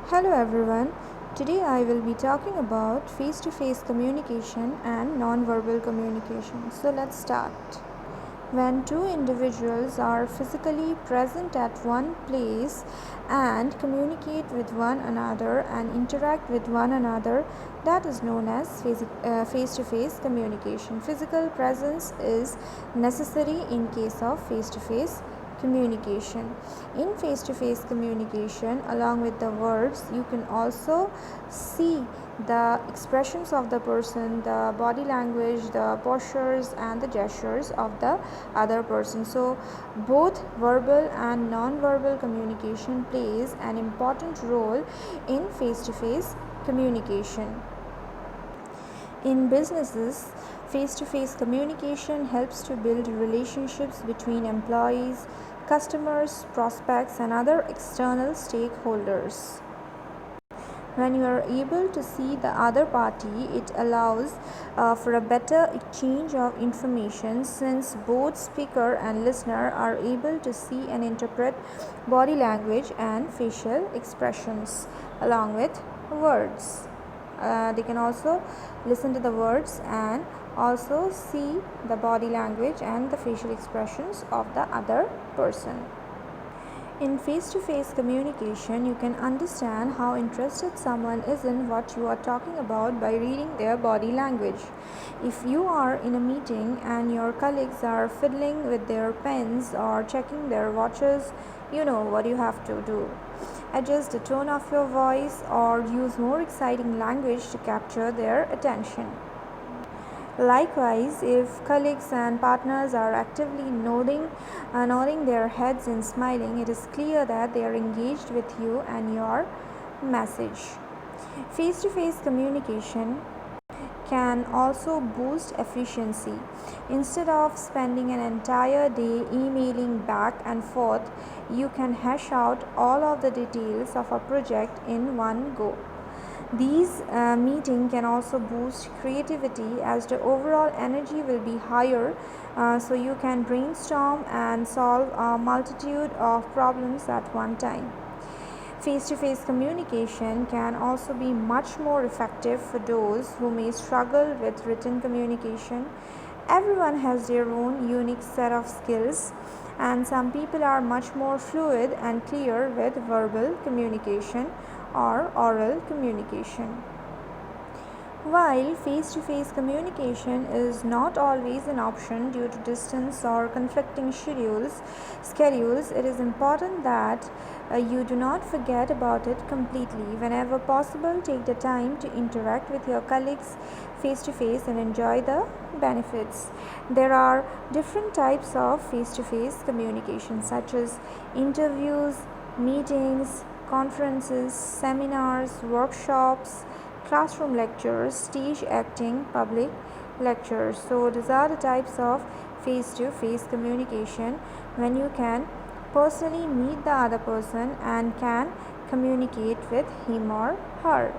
Hello everyone. Today I will be talking about face to face communication and non-verbal communication. So let's start. When two individuals are physically present at one place and communicate with one another and interact with one another, that is known as face to face communication. Physical presence is necessary in case of face to face communication. In face to face communication, along with the words, you can also see the expressions of the person, the body language, the postures, and the gestures of the other person. So, both verbal and non verbal communication plays an important role in face to face communication. In businesses, face to face communication helps to build relationships between employees, customers, prospects, and other external stakeholders. When you are able to see the other party, it allows for a better exchange of information, since both speaker and listener are able to see and interpret body language and facial expressions along with words. They can also listen to the words and also see the body language and the facial expressions of the other person. In face to face communication, you can understand how interested someone is in what you are talking about by reading their body language. If you are in a meeting and your colleagues are fiddling with their pens or checking their watches, you know what you have to do. Adjust the tone of your voice or use more exciting language to capture their attention. Likewise, if colleagues and partners are actively nodding their heads and smiling, it is clear that they are engaged with you and your message. Face to face communication can also boost efficiency. Instead of spending an entire day emailing back and forth, you can hash out all of the details of a project in one go. These meetings can also boost creativity, as the overall energy will be higher, so you can brainstorm and solve a multitude of problems at one time. Face to face communication can also be much more effective for those who may struggle with written communication. Everyone has their own unique set of skills, and some people are much more fluid and clear with verbal communication or oral communication. While face to face communication is not always an option due to distance or conflicting schedules, it is important that you do not forget about it completely. Whenever possible, take the time to interact with your colleagues face to face and enjoy the benefits. There are different types of face to face communication, such as interviews, meetings, conferences, seminars, workshops, classroom lectures, stage acting, public lectures. So these are the types of face to face communication when you can personally meet the other person and can communicate with him or her.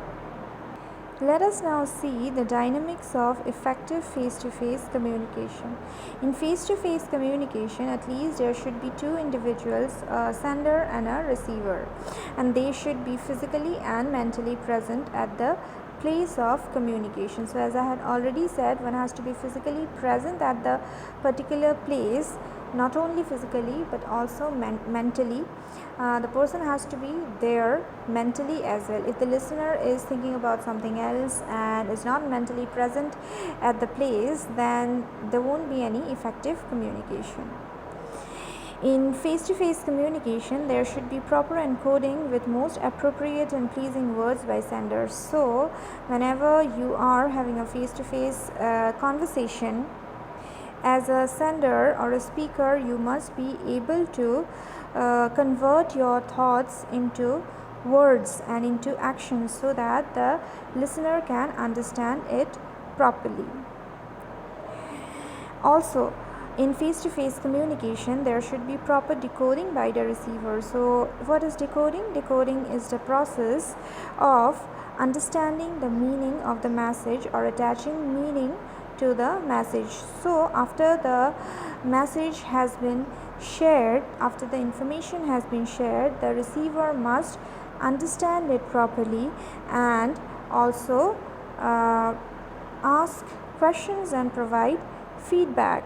Let us now see the dynamics of effective face to face communication. In face to face communication, at least there should be two individuals, a sender and a receiver, and they should be physically and mentally present at the place of communication. So, as I had already said, one has to be physically present at the particular place, not only physically but also mentally. The person has to be there mentally as well. If the listener is thinking about something else and is not mentally present at the place, then there won't be any effective communication. In face to face communication, there should be proper encoding with most appropriate and pleasing words by senders. So, whenever you are having a face to face conversation, as a sender or a speaker, you must be able to convert your thoughts into words and into actions so that the listener can understand it properly. Also, in face to face communication, there should be proper decoding by the receiver. So, what is decoding? Decoding is the process of understanding the meaning of the message or attaching meaning to the message. So, after the message has been shared, after the information has been shared, the receiver must understand it properly, and also ask questions and provide feedback.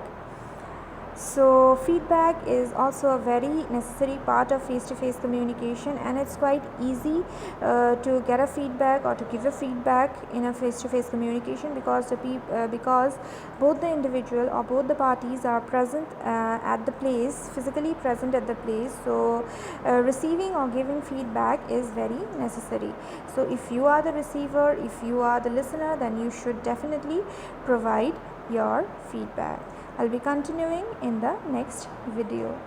So feedback is also a very necessary part of face-to-face communication, and it's quite easy to get a feedback or to give a feedback in a face-to-face communication, because because both the individual or both the parties are present at the place, physically present at the place. So receiving or giving feedback is very necessary. So if you are the receiver, if you are the listener, then you should definitely provide your feedback. I'll be continuing in the next video.